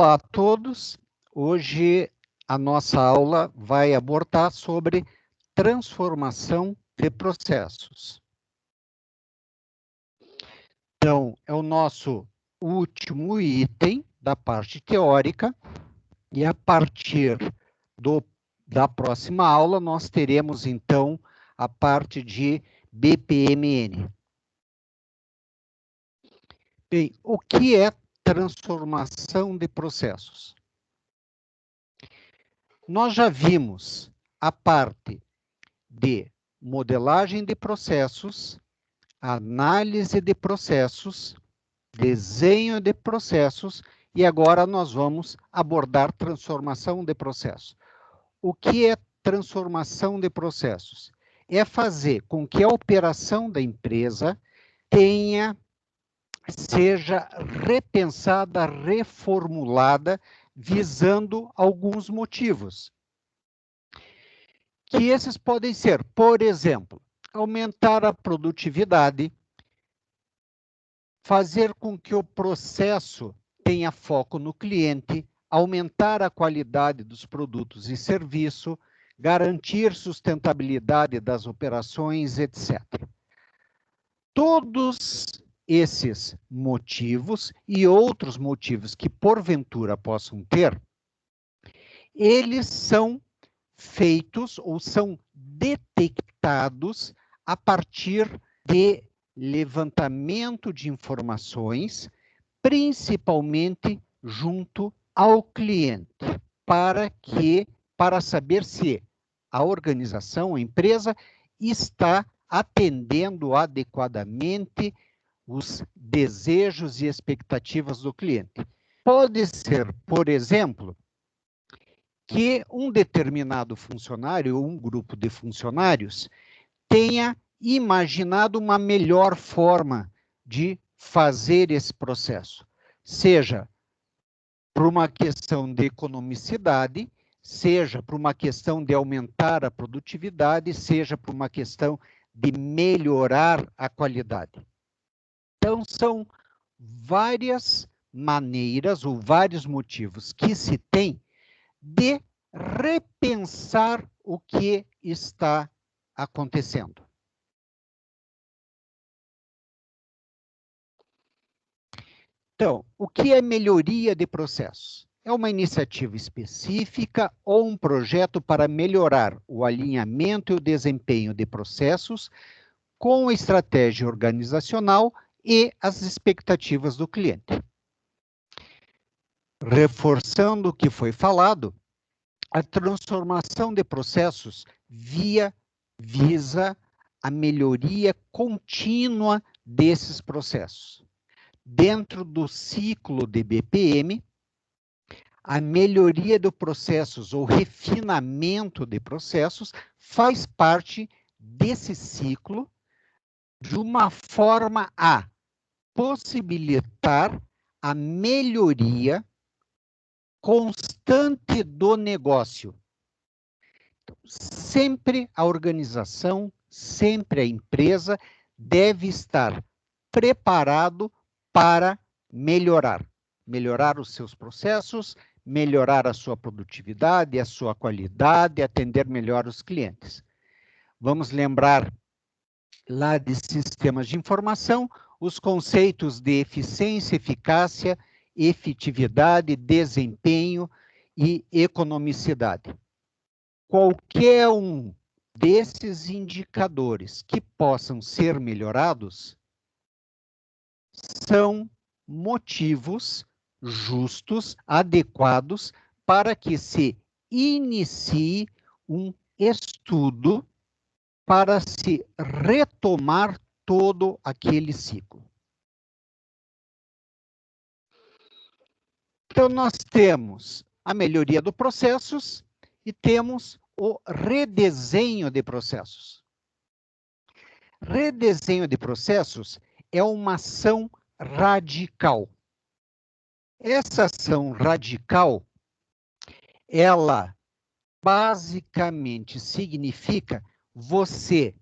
Olá a todos. Hoje a nossa aula vai abordar sobre transformação de processos. Então, é o nosso último item da parte teórica e a partir da próxima aula nós teremos então a parte de BPMN. Bem, o que é transformação de processos? Nós já vimos a parte de modelagem de processos, análise de processos, desenho de processos e agora nós vamos abordar transformação de processos. O que é transformação de processos? É fazer com que a operação da empresa seja repensada, reformulada, visando alguns motivos. Que esses podem ser, por exemplo, aumentar a produtividade, fazer com que o processo tenha foco no cliente, aumentar a qualidade dos produtos e serviços, garantir sustentabilidade das operações, etc. Todos esses motivos e outros motivos que porventura possam ter, eles são feitos ou são detectados a partir de levantamento de informações, principalmente junto ao cliente, para saber se a organização, a empresa, está atendendo adequadamente os desejos e expectativas do cliente. Pode ser, por exemplo, que um determinado funcionário ou um grupo de funcionários tenha imaginado uma melhor forma de fazer esse processo, seja por uma questão de economicidade, seja por uma questão de aumentar a produtividade, seja por uma questão de melhorar a qualidade. Então, são várias maneiras ou vários motivos que se tem de repensar o que está acontecendo. Então, o que é melhoria de processos? É uma iniciativa específica ou um projeto para melhorar o alinhamento e o desempenho de processos com a estratégia organizacional e as expectativas do cliente. Reforçando o que foi falado, a transformação de processos visa a melhoria contínua desses processos. Dentro do ciclo de BPM, a melhoria de processos ou refinamento de processos faz parte desse ciclo de uma forma a possibilitar a melhoria constante do negócio. Então, sempre a organização, sempre a empresa deve estar preparado para melhorar os seus processos, melhorar a sua produtividade, a sua qualidade, atender melhor os clientes. Vamos lembrar lá de sistemas de informação, os conceitos de eficiência, eficácia, efetividade, desempenho e economicidade. Qualquer um desses indicadores que possam ser melhorados são motivos justos, adequados, para que se inicie um estudo para se retomar todo aquele ciclo. Então, nós temos a melhoria dos processos e temos o redesenho de processos. Redesenho de processos é uma ação radical. Essa ação radical, ela basicamente significa você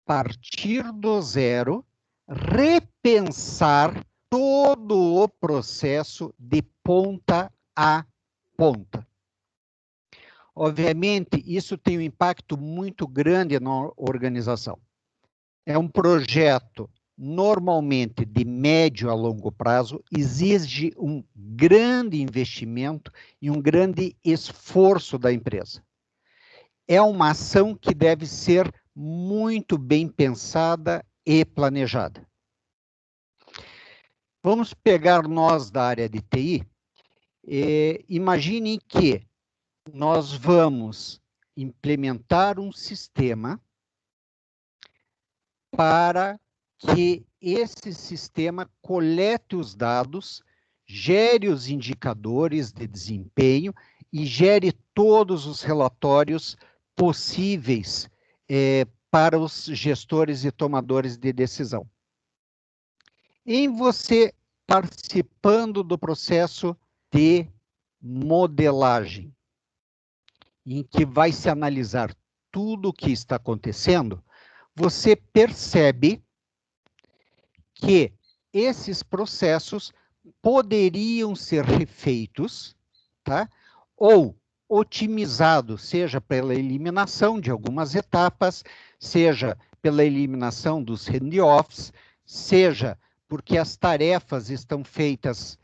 partir do zero, repensar todo o processo de ponta à ponta. Obviamente, isso tem um impacto muito grande na organização. É um projeto, normalmente, de médio a longo prazo, exige um grande investimento e um grande esforço da empresa. É uma ação que deve ser muito bem pensada e planejada. Vamos pegar nós da área de TI. Imaginem que nós vamos implementar um sistema para que esse sistema colete os dados, gere os indicadores de desempenho e gere todos os relatórios possíveis para os gestores e tomadores de decisão. Em você participando do processo de modelagem, em que vai se analisar tudo o que está acontecendo, você percebe que esses processos poderiam ser refeitos, tá? Ou otimizados, seja pela eliminação de algumas etapas, seja pela eliminação dos handoffs, seja porque as tarefas estão feitas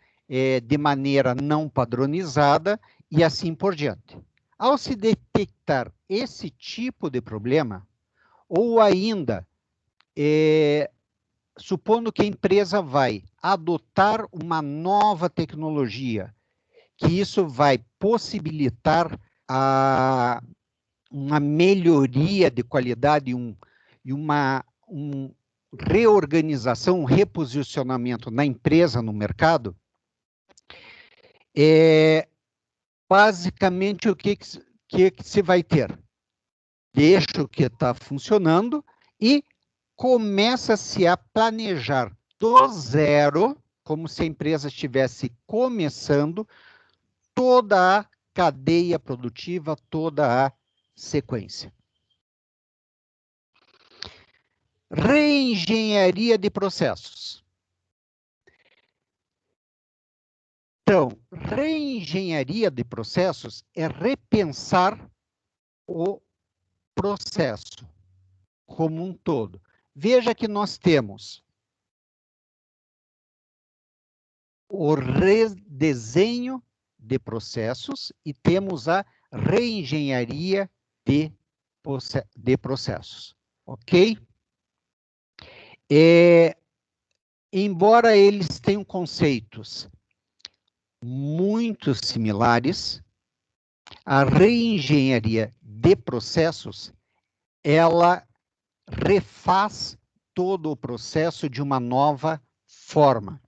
de maneira não padronizada e assim por diante. Ao se detectar esse tipo de problema, ou ainda, supondo que a empresa vai adotar uma nova tecnologia, que isso vai possibilitar uma melhoria de qualidade e uma reorganização, um reposicionamento na empresa, no mercado, basicamente o que se vai ter? Deixa o que está funcionando e começa-se a planejar do zero, como se a empresa estivesse começando, toda a cadeia produtiva, toda a sequência. Reengenharia de processos. Então, reengenharia de processos é repensar o processo como um todo. Veja que nós temos o redesenho de processos e temos a reengenharia de processos, ok? Embora eles tenham conceitos muito similares, a reengenharia de processos, ela refaz todo o processo de uma nova forma.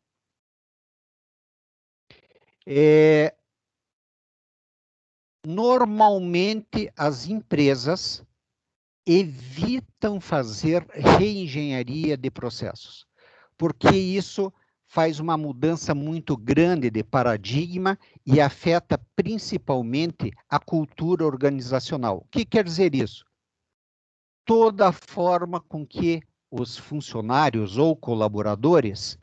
Normalmente, as empresas evitam fazer reengenharia de processos, porque isso faz uma mudança muito grande de paradigma e afeta principalmente a cultura organizacional. O que quer dizer isso? Toda a forma com que os funcionários ou colaboradores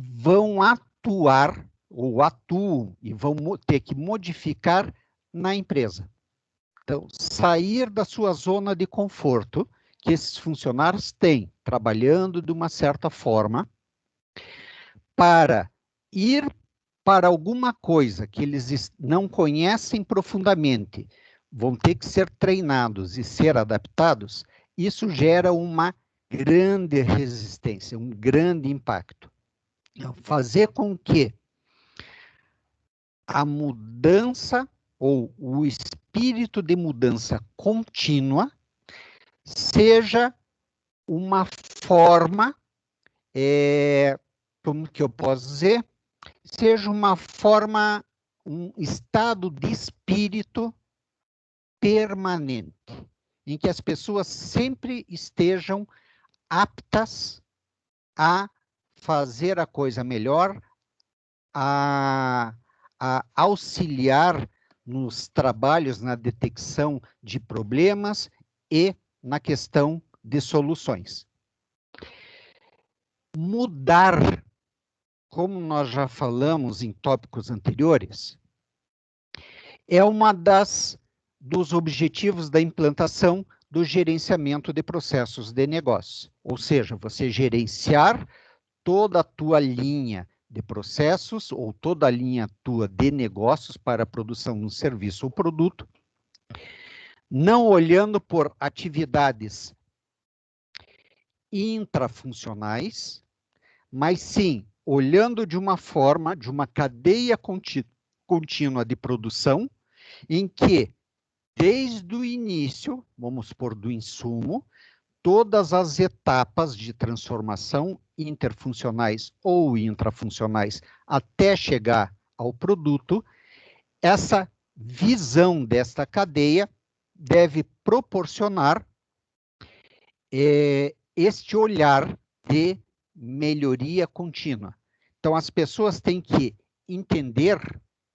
vão atuar ou atuam e vão ter que modificar na empresa. Então, sair da sua zona de conforto, que esses funcionários têm, trabalhando de uma certa forma, para ir para alguma coisa que eles não conhecem profundamente, vão ter que ser treinados e ser adaptados, isso gera uma grande resistência, um grande impacto. Fazer com que a mudança ou o espírito de mudança contínua seja uma forma, como que eu posso dizer? Seja uma forma, um estado de espírito permanente, em que as pessoas sempre estejam aptas a fazer a coisa melhor, a auxiliar nos trabalhos, na detecção de problemas e na questão de soluções. Mudar como nós já falamos em tópicos anteriores, é uma dos objetivos da implantação do gerenciamento de processos de negócio. Ou seja, você gerenciar toda a tua linha de processos ou toda a linha tua de negócios para a produção de um serviço ou produto, não olhando por atividades intrafuncionais, mas sim olhando de uma forma, de uma cadeia contínua de produção, em que, desde o início, vamos supor, do insumo, todas as etapas de transformação interfuncionais ou intrafuncionais até chegar ao produto, essa visão desta cadeia deve proporcionar este olhar de melhoria contínua. Então, as pessoas têm que entender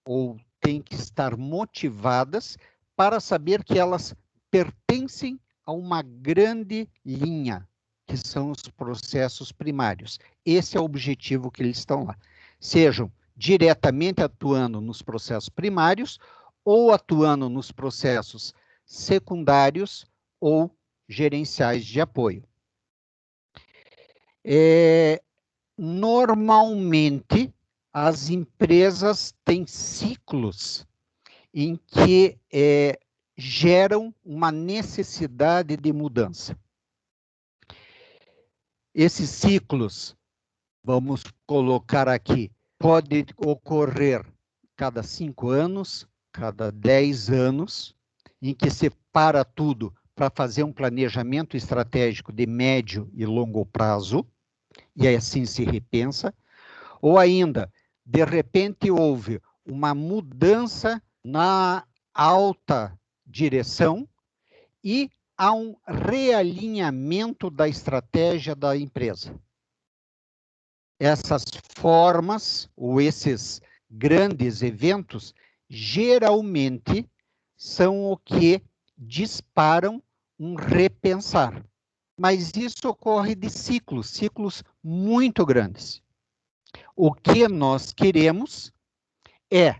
ou têm que estar motivadas para saber que elas pertencem a uma grande linha, que são os processos primários. Esse é o objetivo que eles estão lá. Sejam diretamente atuando nos processos primários ou atuando nos processos secundários ou gerenciais de apoio. Normalmente, as empresas têm ciclos em que geram uma necessidade de mudança. Esses ciclos, vamos colocar aqui, pode ocorrer cada 5 anos, cada 10 anos, em que se para tudo para fazer um planejamento estratégico de médio e longo prazo, e assim se repensa, ou ainda, de repente houve uma mudança na alta direção e há um realinhamento da estratégia da empresa. Essas formas, ou esses grandes eventos, geralmente são o que disparam um repensar. Mas isso ocorre de ciclos muito grandes. O que nós queremos é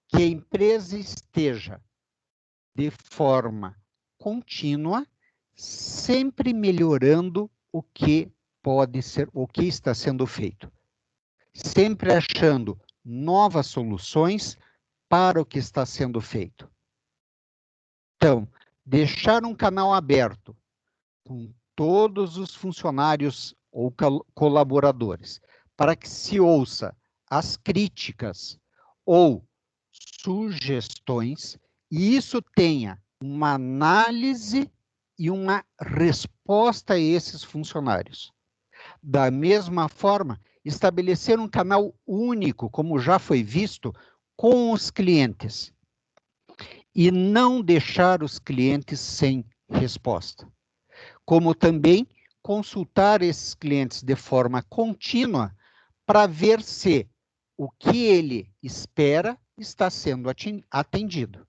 que a empresa esteja de forma contínua, sempre melhorando o que pode ser, o que está sendo feito. Sempre achando novas soluções para o que está sendo feito. Então, deixar um canal aberto com todos os funcionários ou colaboradores, para que se ouça as críticas ou sugestões, e isso tenha uma análise e uma resposta a esses funcionários. Da mesma forma, estabelecer um canal único, como já foi visto, com os clientes, e não deixar os clientes sem resposta. Como também consultar esses clientes de forma contínua para ver se o que ele espera está sendo atendido.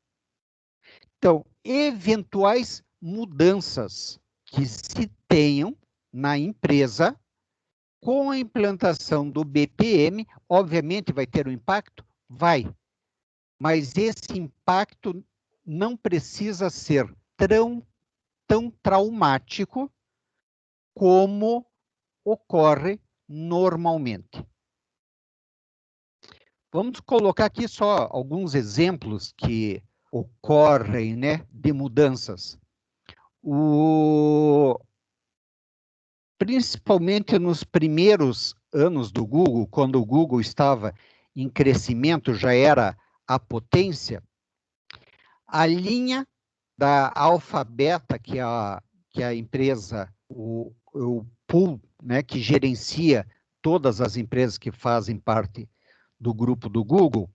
Então, eventuais mudanças que se tenham na empresa com a implantação do BPM, obviamente vai ter um impacto? Vai. Mas esse impacto não precisa ser tão traumático como ocorre normalmente. Vamos colocar aqui só alguns exemplos que ocorrem, né, de mudanças. Principalmente nos primeiros anos do Google, quando o Google estava em crescimento, já era a potência, a linha da Alphabeta, que é a empresa, o pool, né, que gerencia todas as empresas que fazem parte do grupo do Google,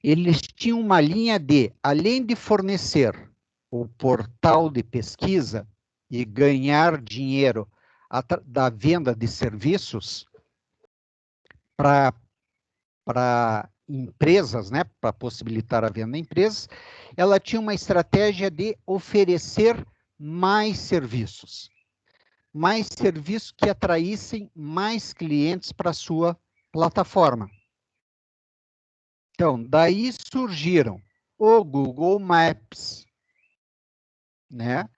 eles tinham uma linha de, além de fornecer o portal de pesquisa e ganhar dinheiro da venda de serviços para empresas, né, para possibilitar a venda de empresas, ela tinha uma estratégia de oferecer mais serviços que atraíssem mais clientes para a sua plataforma. Então, daí surgiram o Google Maps, né?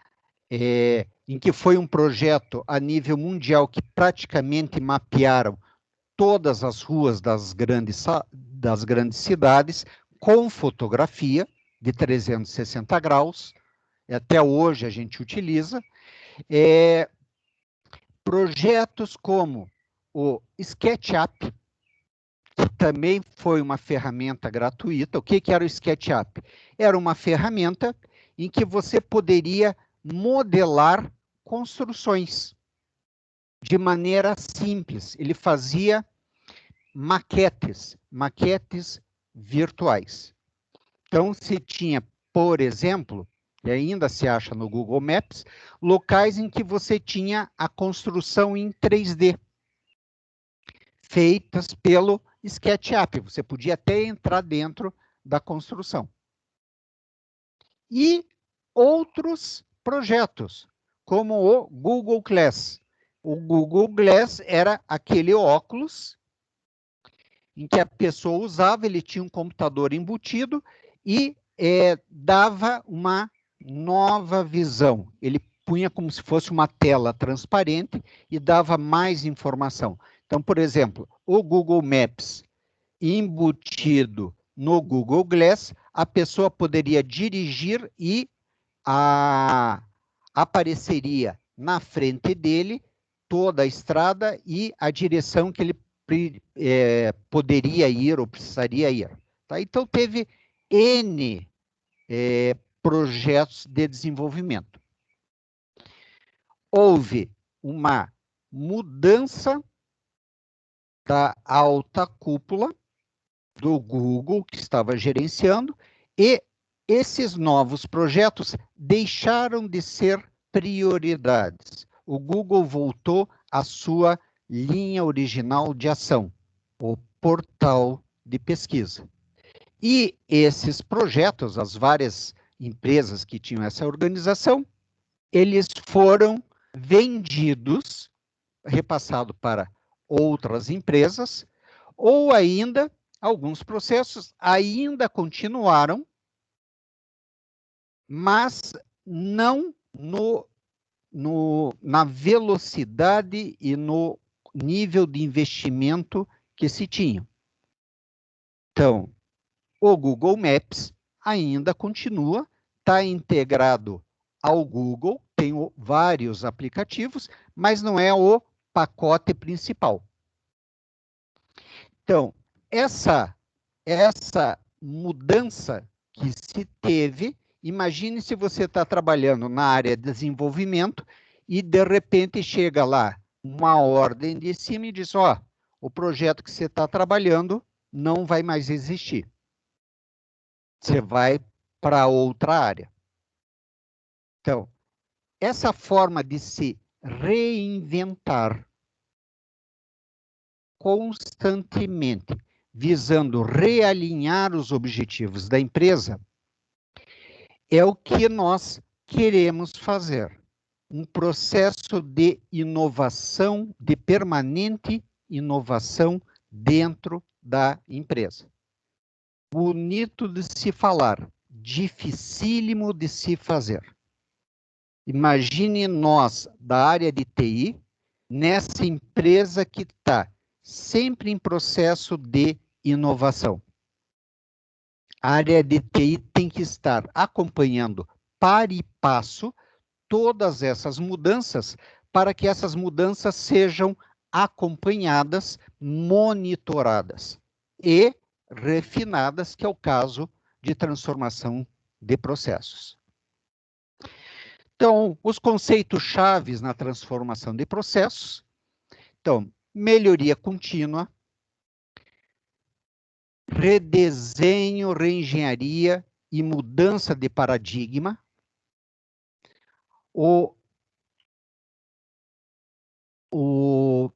Em que foi um projeto a nível mundial que praticamente mapearam todas as ruas das grandes cidades com fotografia de 360 graus, até hoje a gente utiliza. Projetos como o SketchUp, que também foi uma ferramenta gratuita. O que era o SketchUp? Era uma ferramenta em que você poderia modelar construções de maneira simples. Ele fazia maquetes virtuais. Então, se tinha, por exemplo, e ainda se acha no Google Maps, locais em que você tinha a construção em 3D, feitas pelo SketchUp. Você podia até entrar dentro da construção. E outros projetos, como o Google Glass. O Google Glass era aquele óculos em que a pessoa usava, ele tinha um computador embutido e dava uma nova visão. Ele punha como se fosse uma tela transparente e dava mais informação. Então, por exemplo, o Google Maps embutido no Google Glass, a pessoa poderia dirigir e apareceria na frente dele toda a estrada e a direção que ele poderia ir ou precisaria ir. Tá? Então, teve N projetos de desenvolvimento. Houve uma mudança da alta cúpula do Google, que estava gerenciando, e esses novos projetos deixaram de ser prioridades. O Google voltou à sua linha original de ação, o portal de pesquisa. E esses projetos, as várias empresas que tinham essa organização, eles foram vendidos, repassados para outras empresas, ou ainda, alguns processos ainda continuaram, mas não na velocidade e no nível de investimento que se tinha. Então, o Google Maps ainda continua, está integrado ao Google, tem vários aplicativos, mas não é o pacote principal. Então, essa mudança que se teve, imagine se você está trabalhando na área de desenvolvimento e, de repente, chega lá uma ordem de cima e diz, ó, o projeto que você está trabalhando não vai mais existir. Você vai para outra área. Então, essa forma de se reinventar constantemente, visando realinhar os objetivos da empresa, é o que nós queremos fazer. Um processo de inovação, de permanente inovação dentro da empresa. Bonito de se falar, dificílimo de se fazer. Imagine nós, da área de TI, nessa empresa que está sempre em processo de inovação. A área de TI tem que estar acompanhando par e passo todas essas mudanças para que essas mudanças sejam acompanhadas, monitoradas e refinadas, que é o caso de transformação de processos. Então, os conceitos chaves na transformação de processos. Então, melhoria contínua, redesenho, reengenharia e mudança de paradigma.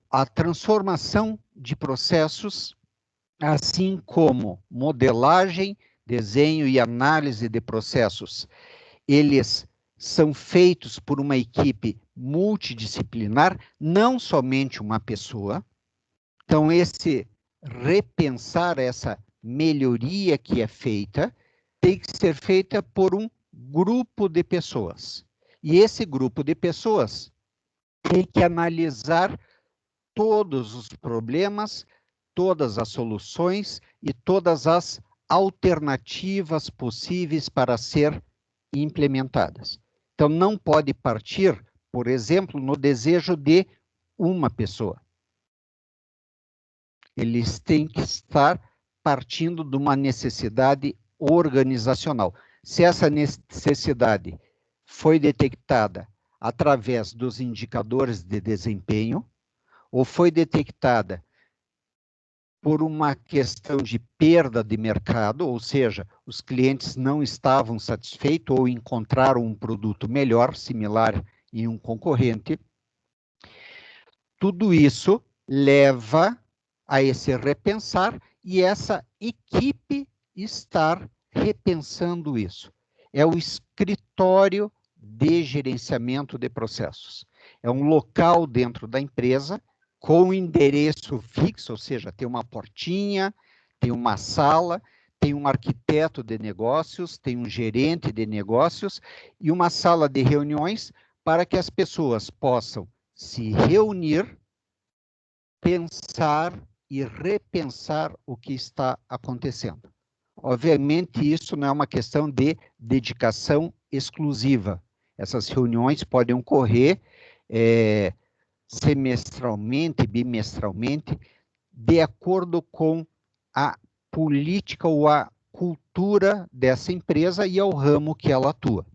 A transformação de processos, assim como modelagem, desenho e análise de processos, eles são feitos por uma equipe multidisciplinar, não somente uma pessoa. Então, repensar essa melhoria que é feita, tem que ser feita por um grupo de pessoas. E esse grupo de pessoas tem que analisar todos os problemas, todas as soluções e todas as alternativas possíveis para ser implementadas. Então, não pode partir, por exemplo, no desejo de uma pessoa. Eles têm que estar partindo de uma necessidade organizacional. Se essa necessidade foi detectada através dos indicadores de desempenho, ou foi detectada por uma questão de perda de mercado, ou seja, os clientes não estavam satisfeitos ou encontraram um produto melhor, similar em um concorrente, tudo isso leva a esse repensar e essa equipe estar repensando isso. É o escritório de gerenciamento de processos. É um local dentro da empresa com endereço fixo, ou seja, tem uma portinha, tem uma sala, tem um arquiteto de negócios, tem um gerente de negócios e uma sala de reuniões para que as pessoas possam se reunir, pensar e repensar o que está acontecendo. Obviamente, isso não é uma questão de dedicação exclusiva. Essas reuniões podem ocorrer semestralmente, bimestralmente, de acordo com a política ou a cultura dessa empresa e ao ramo que ela atua.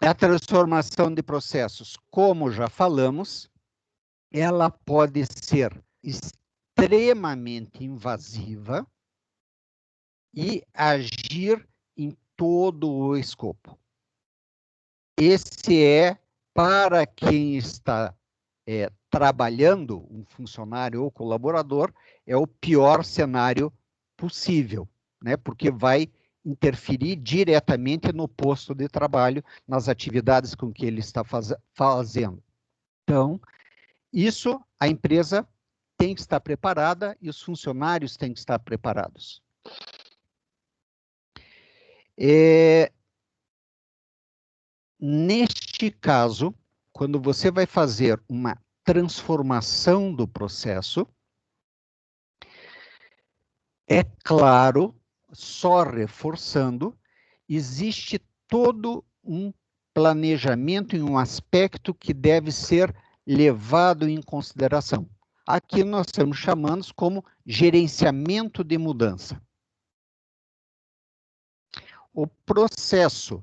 A transformação de processos, como já falamos, ela pode ser extremamente invasiva e agir em todo o escopo. Esse é, para quem está trabalhando, um funcionário ou colaborador, é o pior cenário possível, né? Porque vai interferir diretamente no posto de trabalho, nas atividades com que ele está fazendo. Então, isso a empresa tem que estar preparada e os funcionários têm que estar preparados. Neste caso, quando você vai fazer uma transformação do processo, é claro, só reforçando, existe todo um planejamento em um aspecto que deve ser levado em consideração. Aqui nós estamos chamando como gerenciamento de mudança. O processo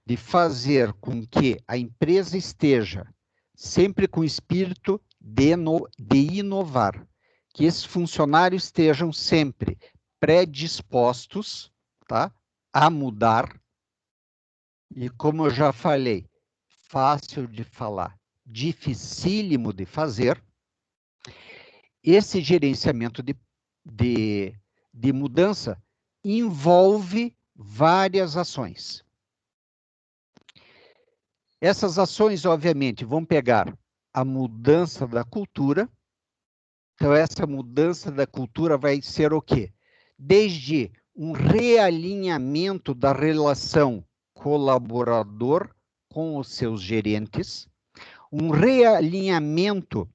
de fazer com que a empresa esteja sempre com o espírito de inovar, que esses funcionários estejam sempre predispostos, tá, a mudar, e como eu já falei, fácil de falar, dificílimo de fazer, esse gerenciamento de mudança envolve várias ações. Essas ações, obviamente, vão pegar a mudança da cultura. Então, essa mudança da cultura vai ser o quê? Desde um realinhamento da relação colaborador com os seus gerentes, um realinhamento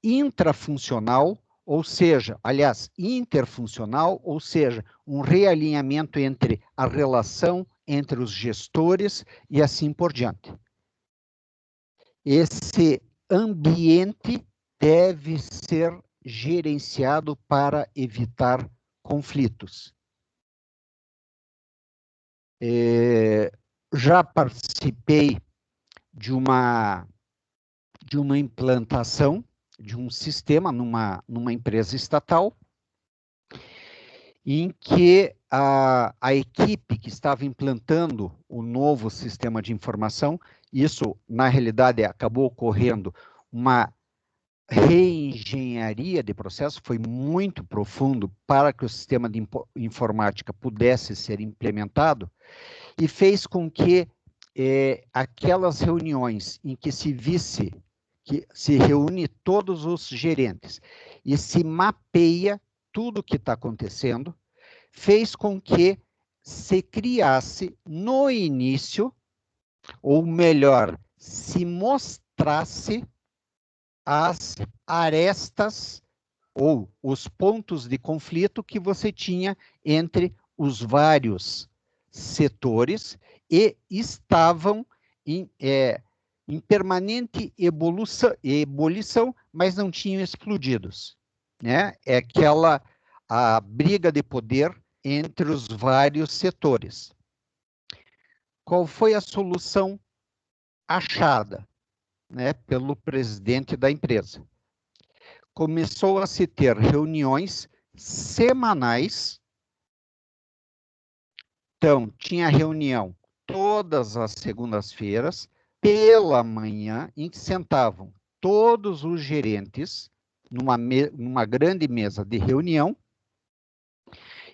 intrafuncional, ou seja, aliás, interfuncional, ou seja, um realinhamento entre a relação entre os gestores e assim por diante. Esse ambiente deve ser gerenciado para evitar conflitos. Já participei de uma implantação de um sistema numa empresa estatal, em que a equipe que estava implantando o novo sistema de informação, isso, na realidade, acabou ocorrendo uma reengenharia de processo, foi muito profundo para que o sistema de informática pudesse ser implementado, e fez com que aquelas reuniões em que se visse que se reúne todos os gerentes e se mapeia tudo o que está acontecendo, fez com que se criasse no início, ou melhor, se mostrasse as arestas ou os pontos de conflito que você tinha entre os vários setores e estavam em permanente ebulição, mas não tinham explodidos, né? É aquela a briga de poder entre os vários setores. Qual foi a solução achada, né, pelo presidente da empresa? Começou a se ter reuniões semanais. Então, tinha reunião todas as segundas-feiras, pela manhã, em que sentavam todos os gerentes numa grande mesa de reunião,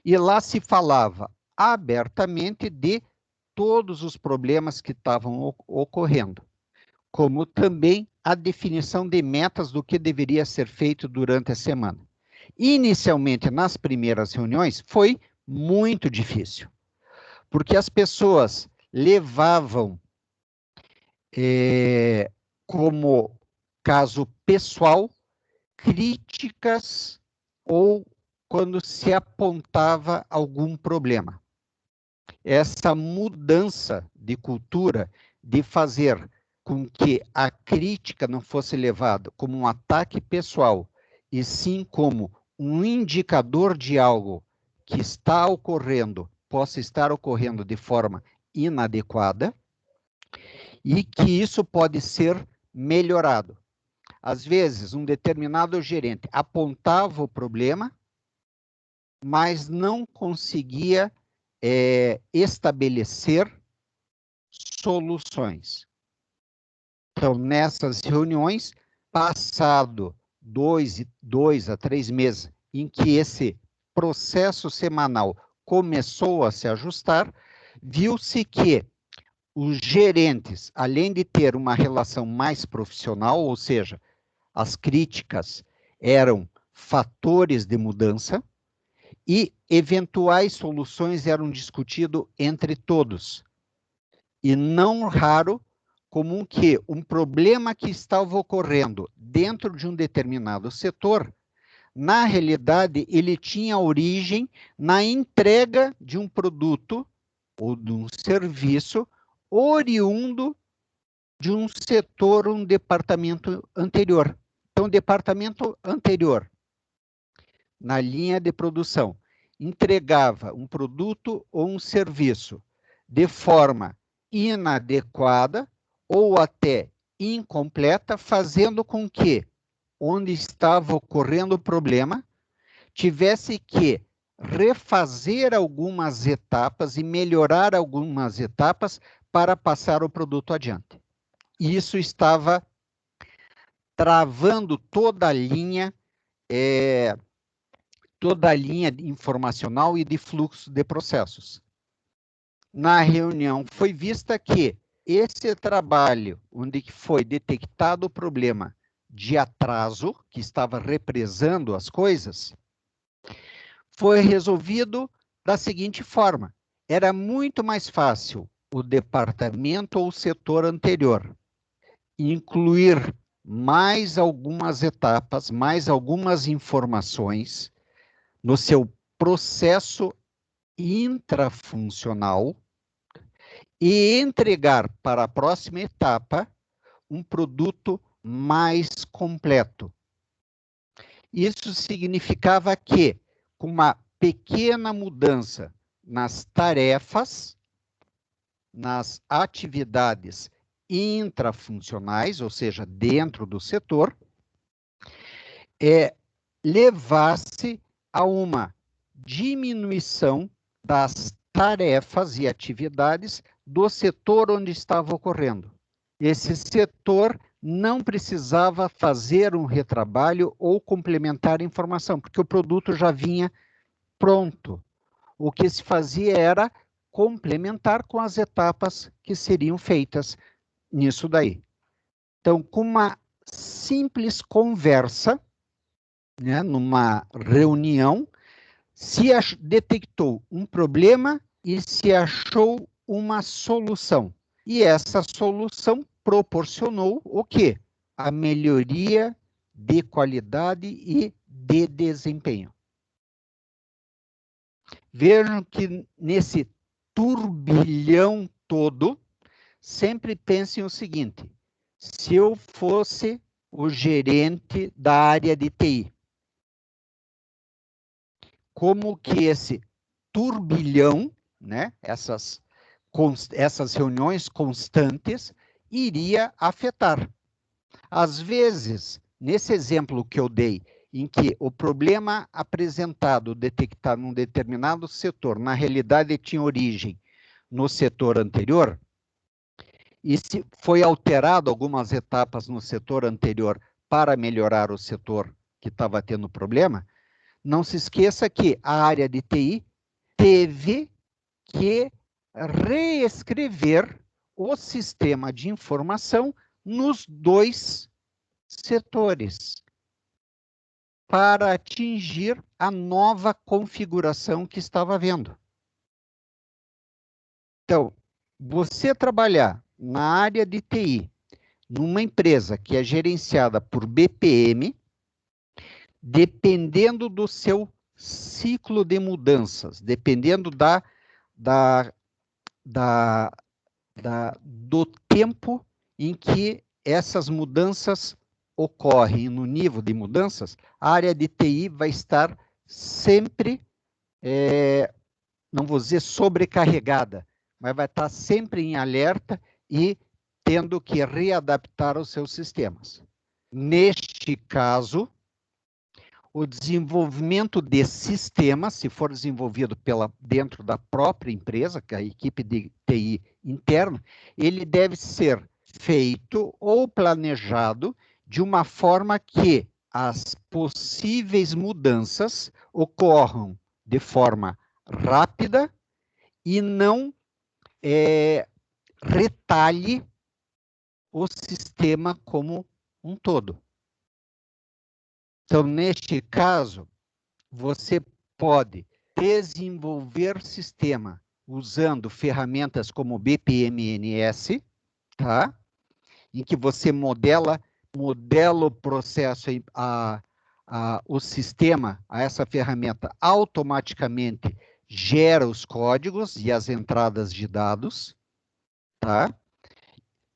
e lá se falava abertamente de todos os problemas que estavam ocorrendo, como também a definição de metas do que deveria ser feito durante a semana. Inicialmente, nas primeiras reuniões, foi muito difícil, porque as pessoas levavam como caso pessoal críticas ou quando se apontava algum problema. Essa mudança de cultura de fazer com que a crítica não fosse levada como um ataque pessoal, e sim como um indicador de algo que está ocorrendo, possa estar ocorrendo de forma inadequada, e que isso pode ser melhorado. Às vezes, um determinado gerente apontava o problema, mas não conseguia estabelecer soluções. Então, nessas reuniões, passado 2 a 3 meses, em que esse processo semanal começou a se ajustar, viu-se que os gerentes, além de ter uma relação mais profissional, ou seja, as críticas eram fatores de mudança, e eventuais soluções eram discutidas entre todos. E não raro, comum que um problema que estava ocorrendo dentro de um determinado setor, na realidade, ele tinha origem na entrega de um produto ou de um serviço oriundo de um setor, um departamento anterior. Então, o departamento anterior, na linha de produção, entregava um produto ou um serviço de forma inadequada ou até incompleta, fazendo com que, onde estava ocorrendo o problema, tivesse que refazer algumas etapas e melhorar algumas etapas para passar o produto adiante. Isso estava travando toda a linha informacional e de fluxo de processos. Na reunião foi vista que esse trabalho, onde foi detectado o problema de atraso, que estava represando as coisas, foi resolvido da seguinte forma: era muito mais fácil o departamento ou o setor anterior incluir mais algumas etapas, mais algumas informações no seu processo intrafuncional e entregar para a próxima etapa um produto mais completo. Isso significava que, com uma pequena mudança nas tarefas, nas atividades intrafuncionais, ou seja, dentro do setor, levasse a uma diminuição das tarefas e atividades do setor onde estava ocorrendo. Esse setor não precisava fazer um retrabalho ou complementar informação, porque o produto já vinha pronto. O que se fazia era complementar com as etapas que seriam feitas nisso daí. Então, com uma simples conversa, né, numa reunião, se detectou um problema e se achou uma solução. E essa solução proporcionou o quê? A melhoria de qualidade e de desempenho. Vejam que nesse turbilhão todo, sempre pensem o seguinte: se eu fosse o gerente da área de TI, como que esse turbilhão, né, essas reuniões constantes, iria afetar. Às vezes, nesse exemplo que eu dei, em que o problema apresentado, detectado num determinado setor, na realidade tinha origem no setor anterior, e se foi alterado algumas etapas no setor anterior para melhorar o setor que estava tendo problema, não se esqueça que a área de TI teve que reescrever o sistema de informação nos dois setores para atingir a nova configuração que estava havendo. Então, você trabalhar na área de TI, numa empresa que é gerenciada por BPM, dependendo do seu ciclo de mudanças, dependendo do tempo em que essas mudanças ocorrem, no nível de mudanças, a área de TI vai estar sempre, não vou dizer sobrecarregada, mas vai estar sempre em alerta e tendo que readaptar os seus sistemas. Neste caso, o desenvolvimento de sistemas, se for desenvolvido dentro da própria empresa, que é a equipe de TI interna, ele deve ser feito ou planejado de uma forma que as possíveis mudanças ocorram de forma rápida e não retalhe o sistema como um todo. Então, neste caso, você pode desenvolver sistema usando ferramentas como BPMNS, tá? Em que você modela o processo, o sistema, essa ferramenta automaticamente gera os códigos e as entradas de dados, tá?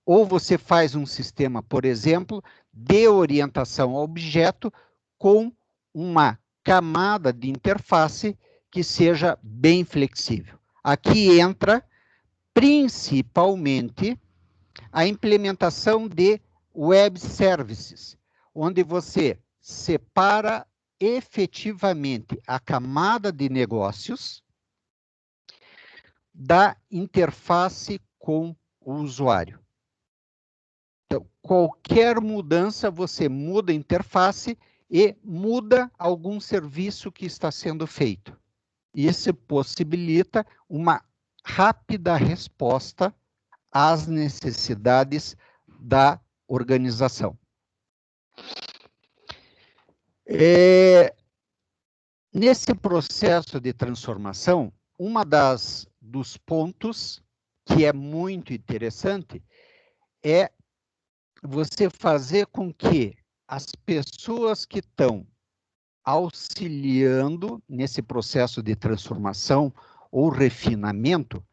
Ou você faz um sistema, por exemplo, de orientação ao objeto com uma camada de interface que seja bem flexível. Aqui entra principalmente a implementação de web services, onde você separa efetivamente a camada de negócios da interface com o usuário. Então, qualquer mudança, você muda a interface e muda algum serviço que está sendo feito. Isso possibilita uma rápida resposta às necessidades da organização. Nesse processo de transformação, dos pontos que é muito interessante é você fazer com que as pessoas que estão auxiliando nesse processo de transformação ou refinamento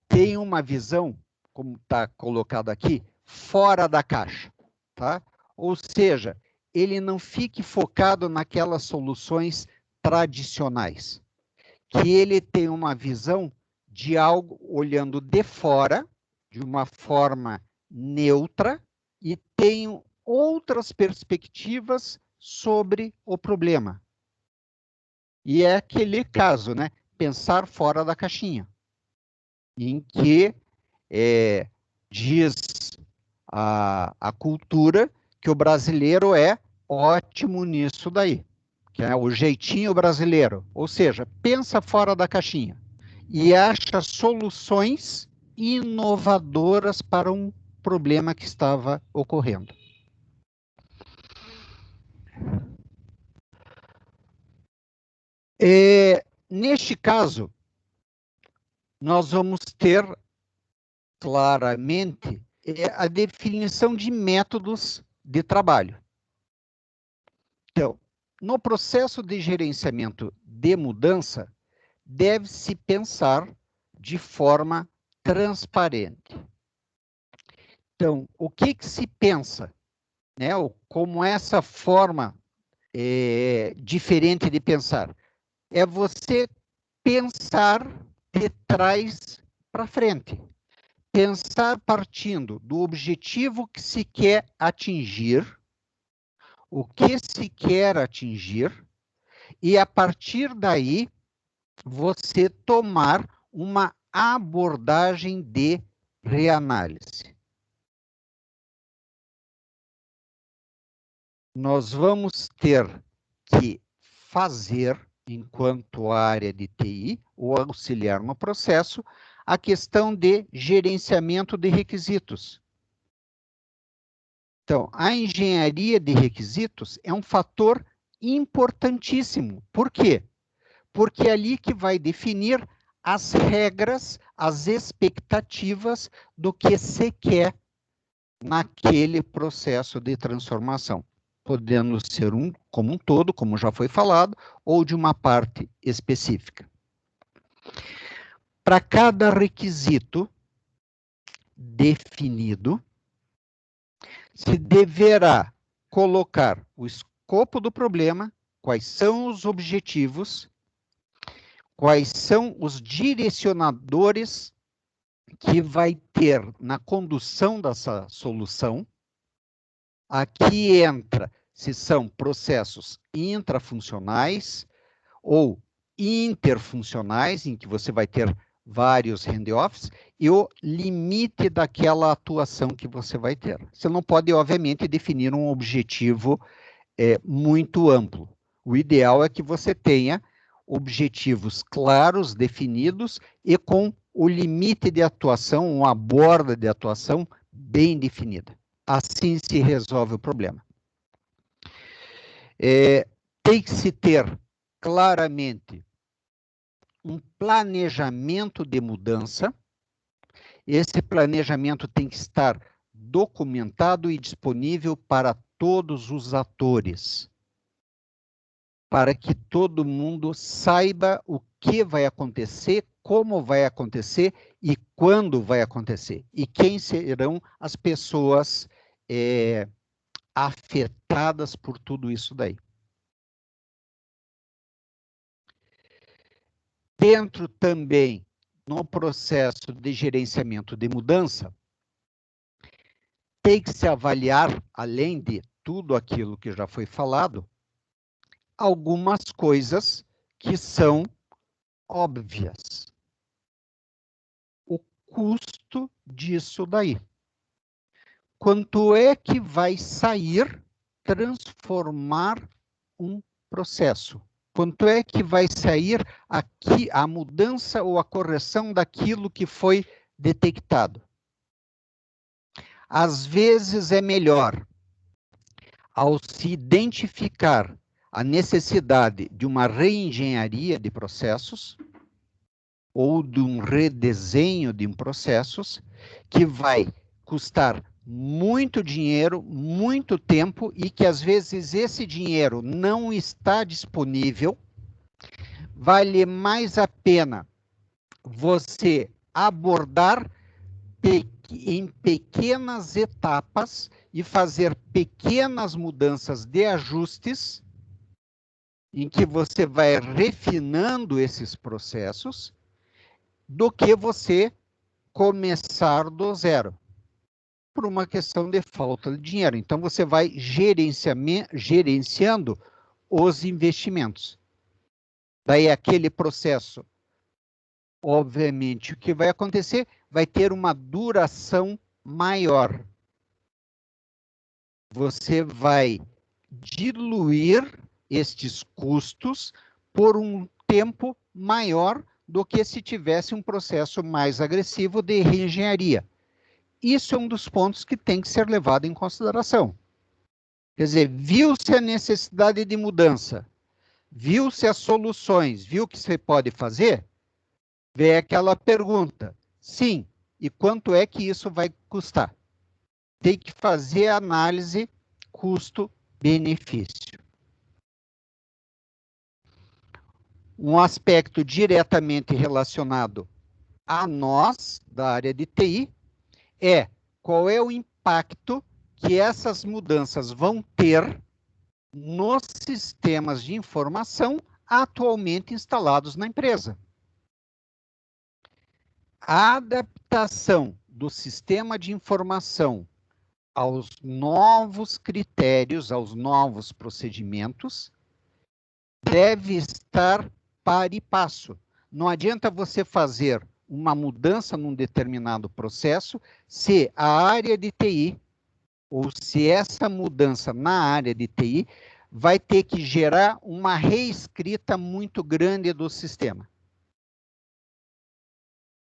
tenham uma visão, como está colocado aqui, fora da caixa, tá? Ou seja, ele não fique focado naquelas soluções tradicionais, que ele tenha uma visão de algo olhando de fora, de uma forma neutra, e tenham outras perspectivas sobre o problema. E é aquele caso, né? Pensar fora da caixinha, em que diz a cultura que o brasileiro é ótimo nisso daí, que é o jeitinho brasileiro, ou seja, pensa fora da caixinha e acha soluções inovadoras para um problema que estava ocorrendo. Neste caso, nós vamos ter claramente a definição de métodos de trabalho. Então, no processo de gerenciamento de mudança, deve-se pensar de forma transparente. Então, o que se pensa? Né? Como essa forma diferente de pensar? É você pensar de trás para frente. Pensar partindo do objetivo que se quer atingir, o que se quer atingir, e a partir daí você tomar uma abordagem de reanálise. Nós vamos ter que fazer, enquanto área de TI, ou auxiliar no processo, a questão de gerenciamento de requisitos. Então, a engenharia de requisitos é um fator importantíssimo. Por quê? Porque é ali que vai definir as regras, as expectativas do que se quer naquele processo de transformação, podendo ser como um todo, como já foi falado, ou de uma parte específica. Para cada requisito definido, se deverá colocar o escopo do problema, quais são os objetivos, quais são os direcionadores que vai ter na condução dessa solução. Aqui entra se são processos intrafuncionais ou interfuncionais, em que você vai ter vários handoffs, e o limite daquela atuação que você vai ter. Você não pode, obviamente, definir um objetivo muito amplo. O ideal é que você tenha objetivos claros, definidos, e com o limite de atuação, uma borda de atuação bem definida. Assim se resolve o problema. Tem que se ter claramente um planejamento de mudança. Esse planejamento tem que estar documentado e disponível para todos os atores, para que todo mundo saiba o que vai acontecer, como vai acontecer e quando vai acontecer, e quem serão as pessoas afetadas por tudo isso daí. Dentro também, no processo de gerenciamento de mudança, tem que se avaliar, além de tudo aquilo que já foi falado, algumas coisas que são óbvias. O custo disso daí. Quanto é que vai sair transformar um processo? Quanto é que vai sair aqui a mudança ou a correção daquilo que foi detectado? Às vezes é melhor, ao se identificar a necessidade de uma reengenharia de processos ou de um redesenho de processos, que vai custar muito dinheiro, muito tempo, e que às vezes esse dinheiro não está disponível, vale mais a pena você abordar em pequenas etapas e fazer pequenas mudanças de ajustes, em que você vai refinando esses processos, do que você começar do zero, por uma questão de falta de dinheiro. Então, você vai gerenciando os investimentos. Daí, aquele processo, obviamente, o que vai acontecer vai ter uma duração maior. Você vai diluir estes custos por um tempo maior do que se tivesse um processo mais agressivo de reengenharia. isso é um dos pontos que tem que ser levado em consideração. Quer dizer, viu-se a necessidade de mudança, viu-se as soluções, viu o que você pode fazer? Vem aquela pergunta, sim, e quanto é que isso vai custar? Tem que fazer a análise custo-benefício. Um aspecto diretamente relacionado a nós, da área de TI, é qual é o impacto que essas mudanças vão ter nos sistemas de informação atualmente instalados na empresa. A adaptação do sistema de informação aos novos critérios, aos novos procedimentos, deve estar par e passo. Não adianta você fazer uma mudança num determinado processo se a área de TI, ou se essa mudança na área de TI, vai ter que gerar uma reescrita muito grande do sistema.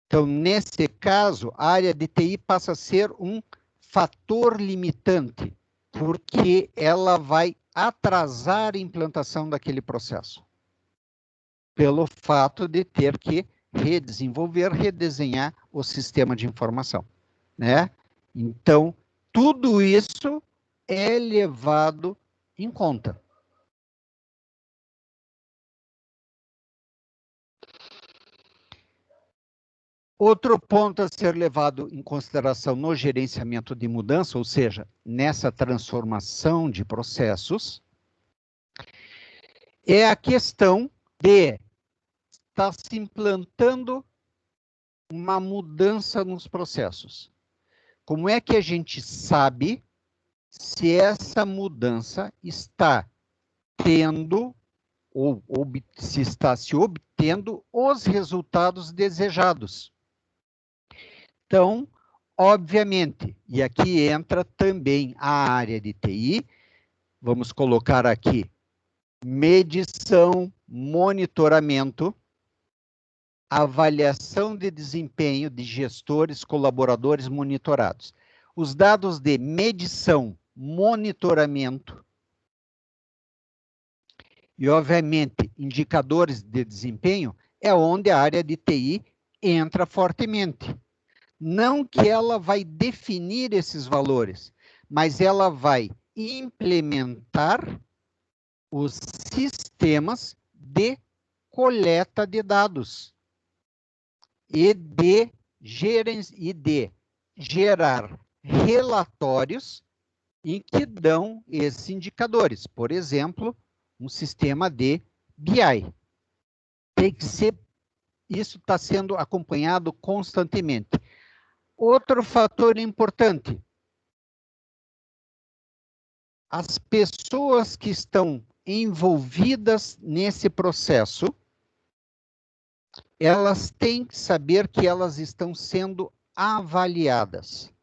Então, nesse caso, a área de TI passa a ser um fator limitante, porque ela vai atrasar a implantação daquele processo, pelo fato de ter que redesenvolver, redesenhar o sistema de informação, né? Então, tudo isso é levado em conta. Outro ponto a ser levado em consideração no gerenciamento de mudança, ou seja, nessa transformação de processos, é a questão de estar se implantando uma mudança nos processos. Como é que a gente sabe se essa mudança está tendo ou se está se obtendo os resultados desejados? Então, obviamente, e aqui entra também a área de TI, vamos colocar aqui medição, monitoramento, avaliação de desempenho de gestores, colaboradores monitorados. Os dados de medição, monitoramento e, obviamente, indicadores de desempenho é onde a área de TI entra fortemente. Não que ela vai definir esses valores, mas ela vai implementar os sistemas de coleta de dados e de gerar relatórios em que dão esses indicadores. Por exemplo, um sistema de BI. Tem que ser, isso está sendo acompanhado constantemente. Outro fator importante, as pessoas que estão envolvidas nesse processo, elas têm que saber que elas estão sendo avaliadas.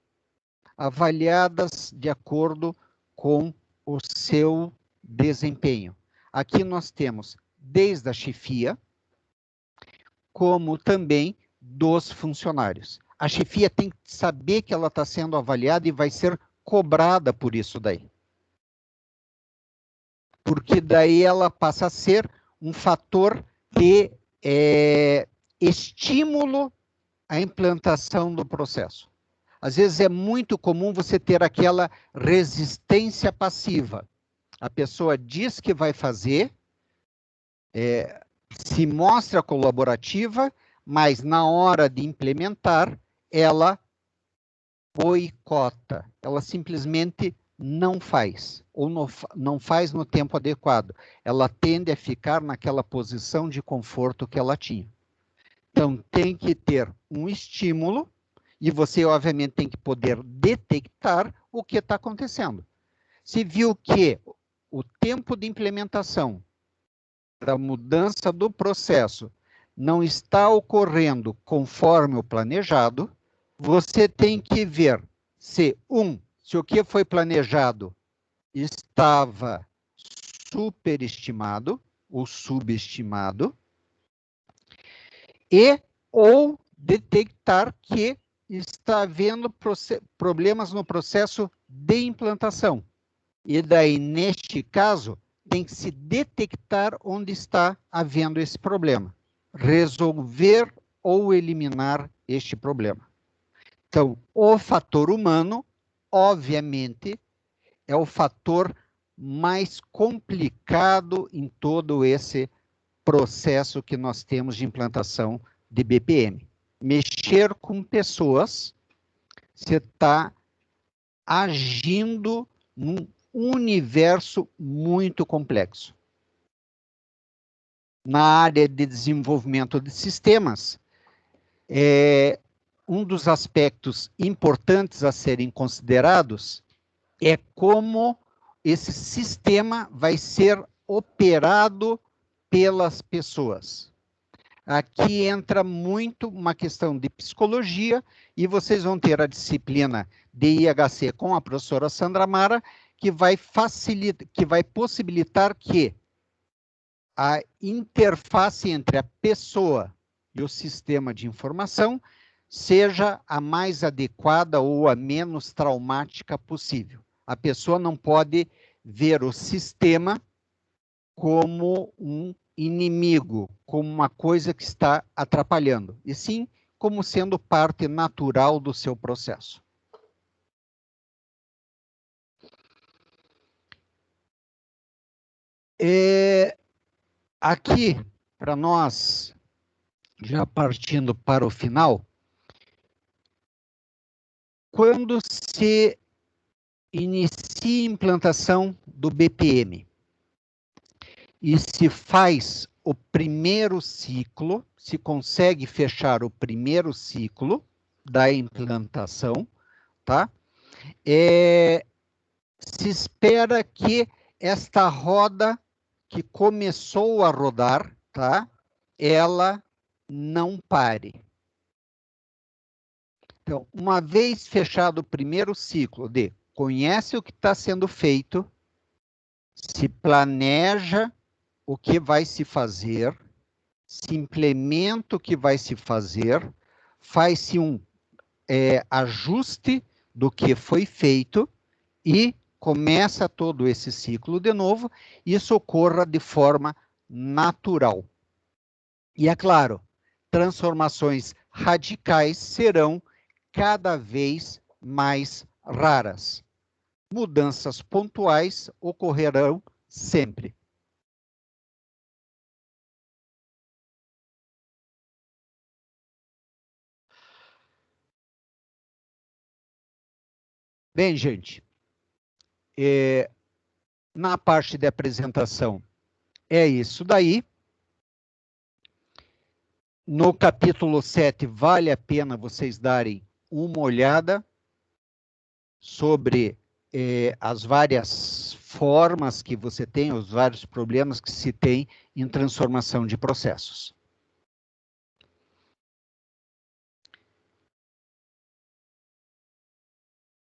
Avaliadas de acordo com o seu desempenho. Aqui nós temos desde a chefia, como também dos funcionários. A chefia tem que saber que ela está sendo avaliada e vai ser cobrada por isso daí. Porque daí ela passa a ser um fator de estímulo à implantação do processo. Às vezes é muito comum você ter aquela resistência passiva. A pessoa diz que vai fazer, se mostra colaborativa, mas na hora de implementar, ela boicota. Ela simplesmente não faz, ou não faz no tempo adequado. Ela tende a ficar naquela posição de conforto que ela tinha. Então, tem que ter um estímulo, e você, obviamente, tem que poder detectar o que está acontecendo. Se viu que o tempo de implementação da mudança do processo não está ocorrendo conforme o planejado, você tem que ver se o que foi planejado estava superestimado ou subestimado, ou detectar que está havendo problemas no processo de implantação. E daí, neste caso, tem que se detectar onde está havendo esse problema. Resolver ou eliminar este problema. Então, o fator humano, obviamente, é o fator mais complicado em todo esse processo que nós temos de implantação de BPM. Mexer com pessoas, você está agindo num universo muito complexo. Na área de desenvolvimento de sistemas, um dos aspectos importantes a serem considerados é como esse sistema vai ser operado pelas pessoas. Aqui entra muito uma questão de psicologia, e vocês vão ter a disciplina de IHC com a professora Sandra Mara, que vai possibilitar que a interface entre a pessoa e o sistema de informação seja a mais adequada ou a menos traumática possível. A pessoa não pode ver o sistema como um inimigo, como uma coisa que está atrapalhando, e sim como sendo parte natural do seu processo. Aqui, para nós, já partindo para o final, quando se inicia a implantação do BPM e se faz o primeiro ciclo, se consegue fechar o primeiro ciclo da implantação, tá? Se espera que esta roda que começou a rodar, tá? Ela não pare. Então, uma vez fechado o primeiro ciclo de conhece o que está sendo feito, se planeja o que vai se fazer, se implementa o que vai se fazer, faz-se um ajuste do que foi feito e começa todo esse ciclo de novo, isso ocorra de forma natural. E é claro, transformações radicais serão cada vez mais raras. Mudanças pontuais ocorrerão sempre. Bem, gente, na parte de apresentação é isso daí. No capítulo 7, vale a pena vocês darem uma olhada sobre as várias formas que você tem, os vários problemas que se tem em transformação de processos.